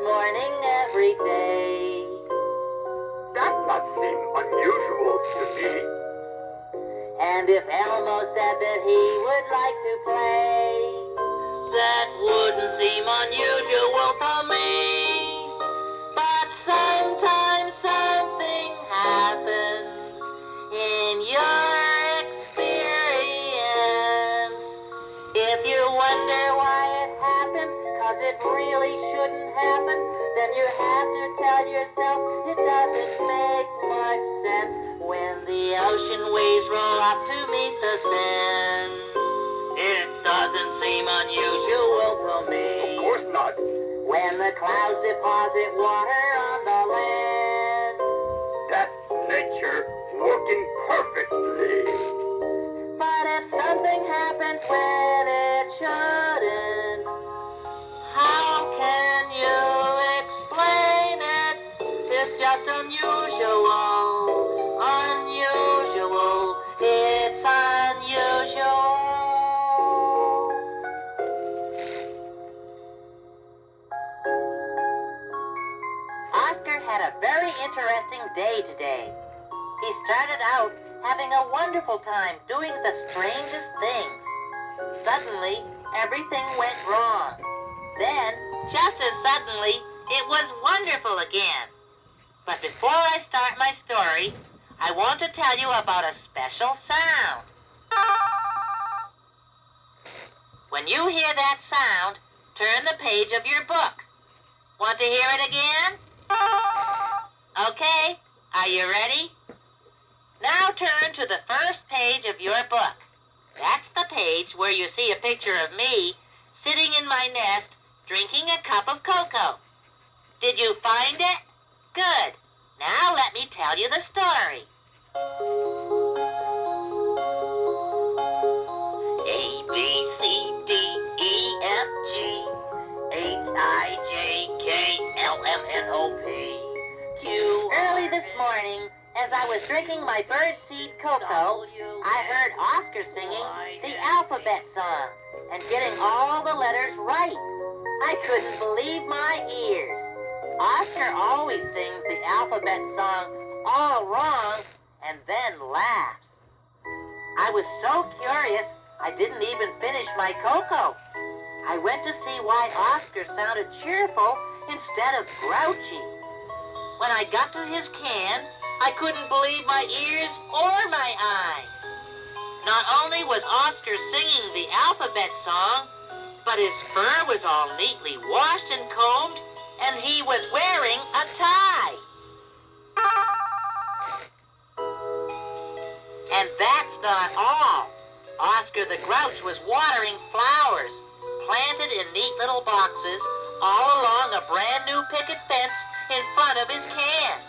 morning every day. That not seem unusual to me. And if Elmo said that he would like to play, that wouldn't seem unusual to me. But sometimes something happens in your experience. If you wonder why it happens, 'cause it really shouldn't happen, then you have to tell yourself it doesn't make much sense when the ocean waves roll up to meet the sand. It doesn't seem unusual to me. Of course not. When the clouds deposit water on the land. That's nature working perfectly. But if something happens when it shouldn't, how can you explain it? It's just unusual, unusual, it's unusual. Oscar had a very interesting day today. He started out having a wonderful time doing the strangest things. Suddenly, everything went wrong. Then, just as suddenly, it was wonderful again. But before I start my story, I want to tell you about a special sound. When you hear that sound, turn the page of your book. Want to hear it again? Okay, are you ready? Now turn to the first page of your book. That's the page where you see a picture of me sitting in my nest drinking a cup of cocoa. Did you find it? Good. Now let me tell you the story. A, B, C, D, E, F, G, H, I, J, K, L, M, N, O, P, Q. Early this morning, as I was drinking my birdseed cocoa, I heard Oscar singing the alphabet song and getting all the letters right. I couldn't believe my ears. Oscar always sings the alphabet song all wrong and then laughs. I was so curious, I didn't even finish my cocoa. I went to see why Oscar sounded cheerful instead of grouchy. When I got to his can, I couldn't believe my ears or my eyes. Not only was Oscar singing the alphabet song, but his fur was all neatly washed and combed, and he was wearing a tie. And that's not all. Oscar the Grouch was watering flowers, planted in neat little boxes, all along a brand new picket fence in front of his can.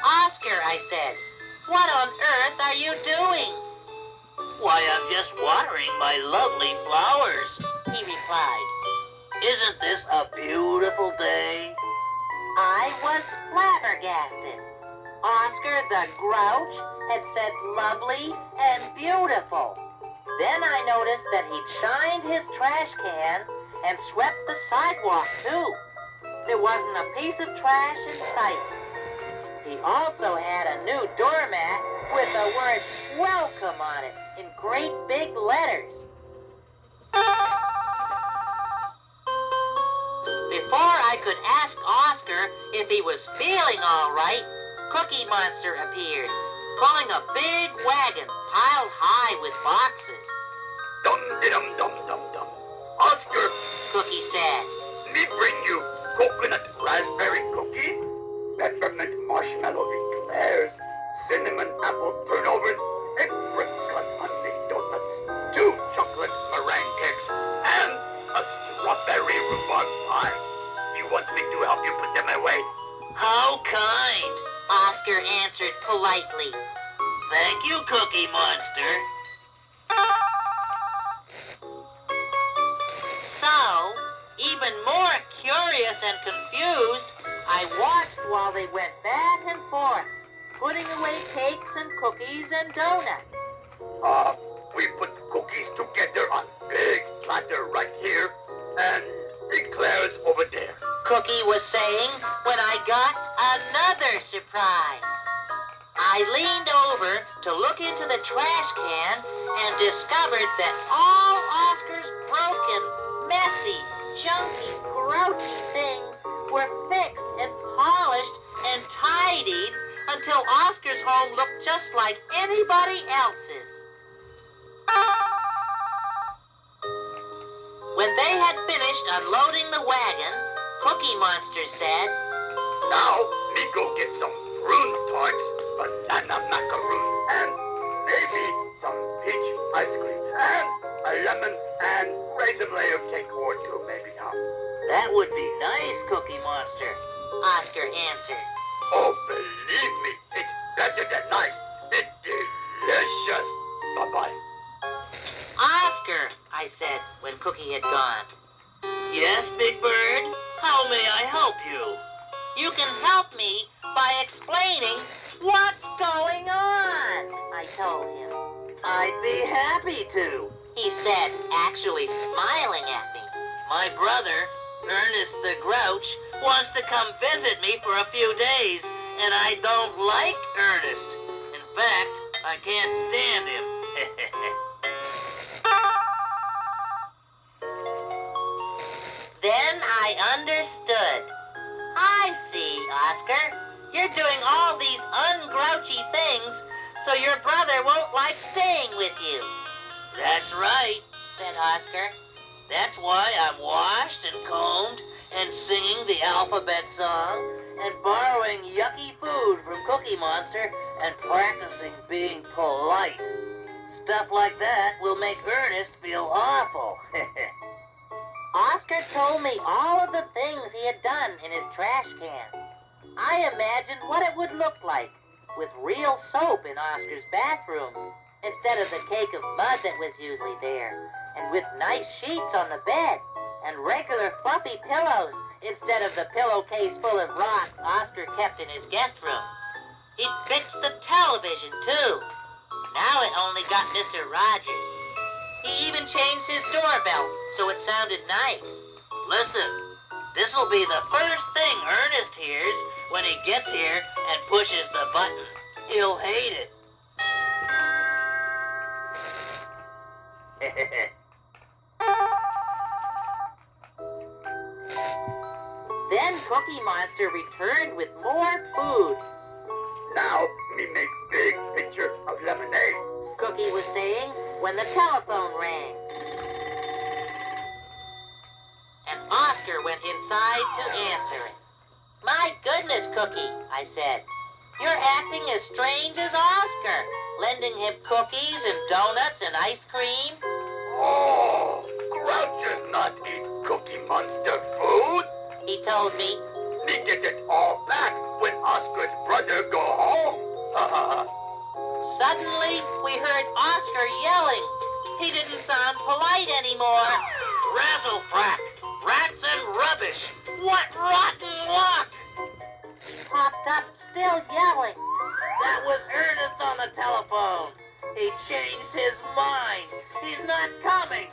Oscar, I said, what on earth are you doing? Why, I'm just watering my lovely flowers, he replied. Isn't this a beautiful day? I was flabbergasted. Oscar the Grouch had said lovely and beautiful. Then I noticed that he'd shined his trash can and swept the sidewalk, too. There wasn't a piece of trash in sight. He also had a new doormat with the word welcome on it in great big letters. Before I could ask Oscar if he was feeling all right, Cookie Monster appeared, pulling a big wagon piled high with boxes. Dum-de-dum-dum-dum-dum. Oscar, Cookie said. me bring you coconut raspberry cookie, peppermint marshmallow eclairs, cinnamon apple turnovers, apricot honey donuts, 2 chocolate meringue cakes, and a strawberry rhubarb pie. You want me to help you put them away? How kind, Oscar answered politely. Thank you, Cookie Monster. So, even more curious and confused, I watched while they went back and forth, putting away cakes and cookies and donuts. We put cookies together on big platter right here, and eclairs over there. Cookie was saying when I got another surprise. I leaned over to look into the trash can and discovered that all Oscar's broken, messy, junky, grouchy things were fixed and polished and tidied until Oscar's home looked just like anybody else's. When they had finished unloading the wagon, Cookie Monster said, Now, me go get some prune tarts, banana macaroons, and maybe some peach ice cream, and a lemon and raisin layer cake or two, maybe, huh? That would be nice, Cookie Monster, Oscar answered. Oh, believe me, it's better than nice. It's delicious. Bye-bye. Oscar, I said when Cookie had gone. Yes, Big Bird? How may I help you? You can help me by explaining what's going on, I told him. I'd be happy to, he said, actually smiling at me. My brother, Ernest the Grouch, wants to come visit me for a few days, and I don't like Ernest. In fact, I can't stand him. Then I understood. I see, Oscar. You're doing all these ungrouchy things so your brother won't like staying with you. That's right, said Oscar. That's why I'm washed and combed and singing the alphabet song and borrowing yucky food from Cookie Monster and practicing being polite. Stuff like that will make Ernest feel awful. Oscar told me all of the things he had done in his trash can. I imagined what it would look like with real soap in Oscar's bathroom instead of the cake of mud that was usually there, and with nice sheets on the bed and regular fluffy pillows instead of the pillowcase full of rocks Oscar kept in his guest room. He'd fixed the television, too. Now it only got Mr. Rogers. He even changed his doorbell so it sounded nice. Listen, this'll be the first thing Ernest hears when he gets here and pushes the button. He'll hate it. Then Cookie Monster returned with more food. Now, me make big pitcher of lemonade. Cookie was saying when the telephone rang. And Oscar went inside to answer it. My goodness, Cookie, I said. You're acting as strange as Oscar, lending him cookies and donuts and ice cream. Oh, Grouch does not eat Cookie Monster food. He told me. Me get it all back when Oscar's brother go home. Suddenly, we heard Oscar yelling. He didn't sound polite anymore. Razzle-frack, rats and rubbish. What rotten luck! He popped up, still yelling. That was Ernest on the telephone. He changed his mind. He's not coming.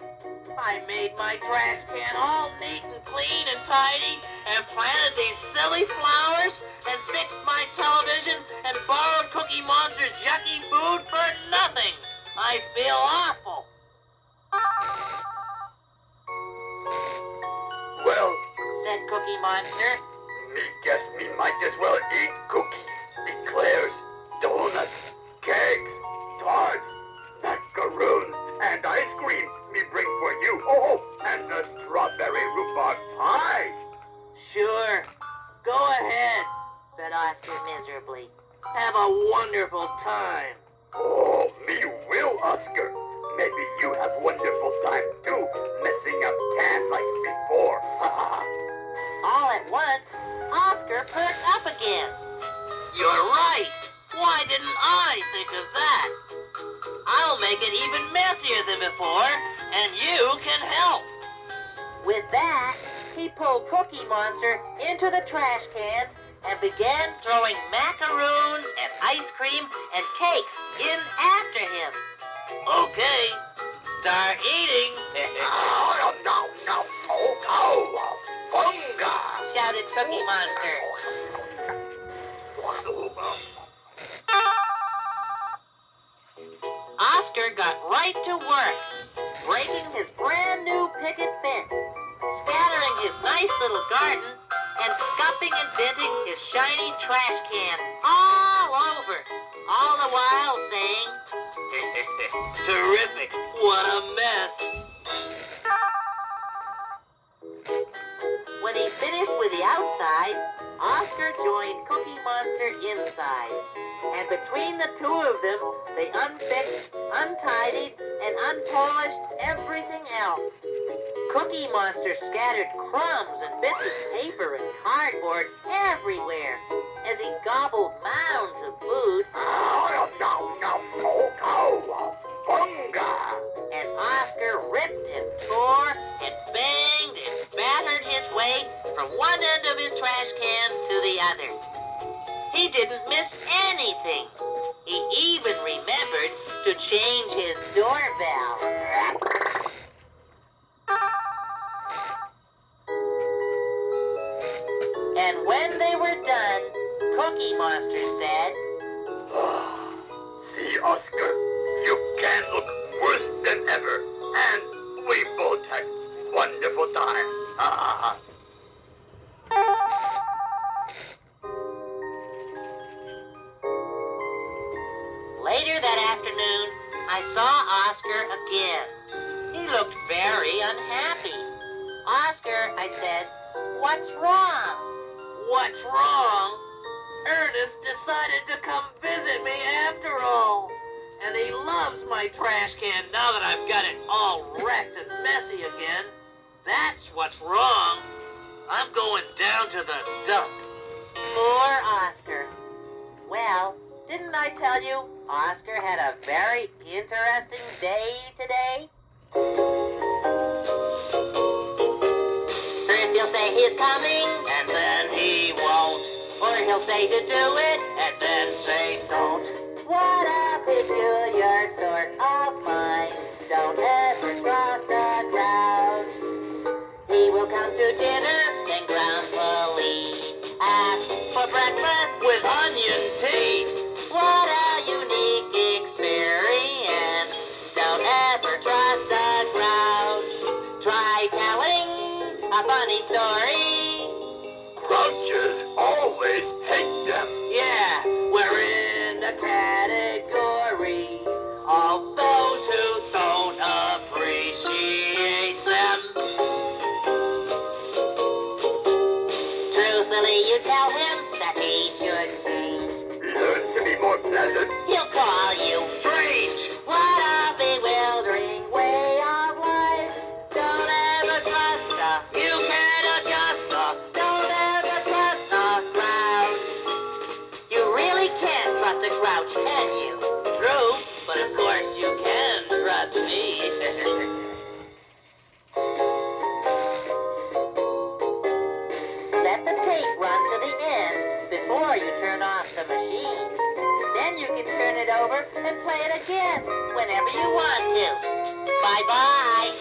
I made my trash can all neat and clean and tidy and planted these silly flowers and fixed my television and borrowed Cookie Monster's yucky food for nothing. I feel awful. Well, said Cookie Monster. me guess me might as well eat cookies, eclairs, donuts, cakes, tarts, macaroons, and ice cream me bring for you. Oh, and a strawberry rhubarb pie. Sure. Go ahead, said Oscar miserably. Have a wonderful time. Oh, me will, Oscar. Maybe you have wonderful time too, messing up can like before. All at once, Oscar perked up again. You're right. Why didn't I think of that? I'll make it even messier than before, and you can help. With that, he pulled Cookie Monster into the trash can and began throwing macaroons and ice cream and cakes in after him. Okay, start eating. Oh, no, no, no. Oh, funga. Shouted Cookie Monster. Oscar got right to work, breaking his brand new picket fence, scattering his nice little garden, and scuffing and denting his shiny trash can all over, all the while saying, "Terrific, what a mess." When he finished with the outside, Oscar joined Cookie Monster inside. And between the two of them, they unfixed, untidied, and unpolished everything else. Cookie Monster scattered crumbs and bits of paper and cardboard everywhere as he gobbled mounds of food. And Oscar ripped and tore and banged and battered his way from one end of his trash can to the other. He didn't miss anything. He even remembered to change his doorbell. And when they were done, Cookie Monster said, "See, Oscar, you can look worse than ever, and we both had wonderful times. Ha ha ha." Later that afternoon, I saw Oscar again. He looked very unhappy. "Oscar," I said, "what's wrong?" "What's wrong? Ernest decided to come visit me after all. And he loves my trash can now that I've got it all wrecked and messy again. That's what's wrong. I'm going down to the dump." Poor Oscar. Well, didn't I tell you Oscar had a very interesting day today? First he'll say he's coming, and then he won't. Or he'll say to do it, and then say don't. What a peculiar sort of mind. Don't ever cross the crowd. He will come to dinner and grumpily ask for breakfast with onion tea. What a unique experience. Don't ever trust the crowd. Try telling a funny story. Grouches always hate them. Yeah, we're in the category of those who don't appreciate them. Truthfully, you tell him that he should change. Learn to be more pleasant. He'll call you strange. What a bewildering way of life. Don't ever trust the, you can't adjust the, don't ever trust the crowd. You really can't trust a grouch, can you? True, but of course you can trust me. Let the tape run to the end before you turn off the machine. Then you can turn it over and play it again whenever you want to. Bye-bye.